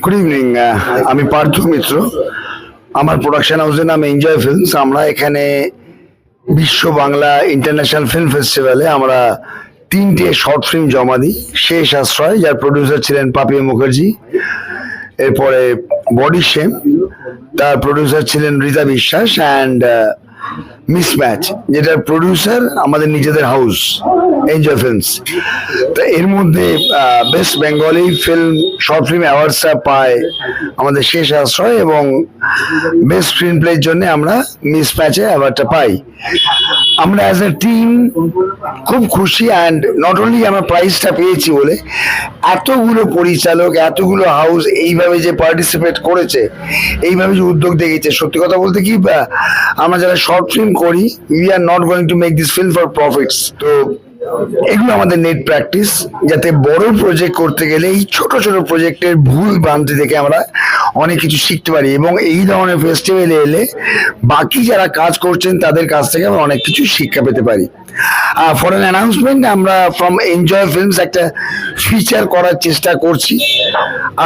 Good evening. আমি পার্থ মিত্র। আমার production হাউসের নাম এনজয় ফিল্মস। আমরা এখানে বিশ্ব বাংলা ইন্টারন্যাশনাল ফিল্ম ফেস্টিভ্যালে আমরা 3টে শর্ট ফিল্ম জমা দিই। শেষ আশ্রয়, যার প্রডিউসার ছিলেন পাপিয়া মুখার্জি। এরপরে বডি শেম, তার প্রডিউসার ছিলেন রীতা বিশ্বাস। অ্যান্ড মিসম্যাচ, যেটার প্রডিউসার আমাদের নিজেদের হাউস এনজয় ফিল্মস। তো এর মধ্যে best Bengali film short film অ্যাওয়ার্ডসটা পায় আমাদের শেষ আশ্রয়, এবং বেস্ট স্ক্রিন প্লের জন্য আমরা মিসম্যাচে অ্যাওয়ার্ডটা পাই। আমরা অ্যাজ এ টিম খুব খুশি। অ্যান্ড নট অনলি আমরা প্রাইজটা পেয়েছি বলে, এতগুলো পরিচালক, এতগুলো হাউস এইভাবে যে পার্টিসিপেট করেছে, এইভাবে যে উদ্যোগ দেখেছে, সত্যি কথা বলতে কি, আমরা যারা শর্ট ফিল্ম করি, we are not going to make this film for profits. তো এগুলো আমাদের নেট প্র্যাকটিস, যাতে বড় প্রজেক্ট করতে গেলে এই ছোট ছোট প্রজেক্টের ভুল ভ্রান্তি থেকে আমরা অনেক কিছু শিখতে পারি, এবং এই ধরনের ফেস্টিভ্যালে এলে বাকি যারা কাজ করছেন তাদের কাছ থেকে আমরা অনেক কিছু শিক্ষা পেতে পারি। ফর অ্যান অ্যানাউন্সমেন্ট, আমরা ফ্রম এনজয় ফিল্মস একটা ফিচার করার চেষ্টা করছি।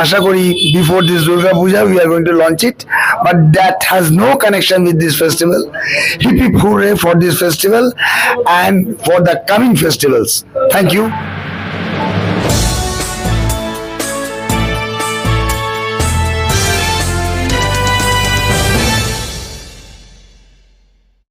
আশা করি before this Durga Puja we are going to launch it, but that has no connection with this festival. Hip hip hurray for this festival and for the coming festivals. Thank you.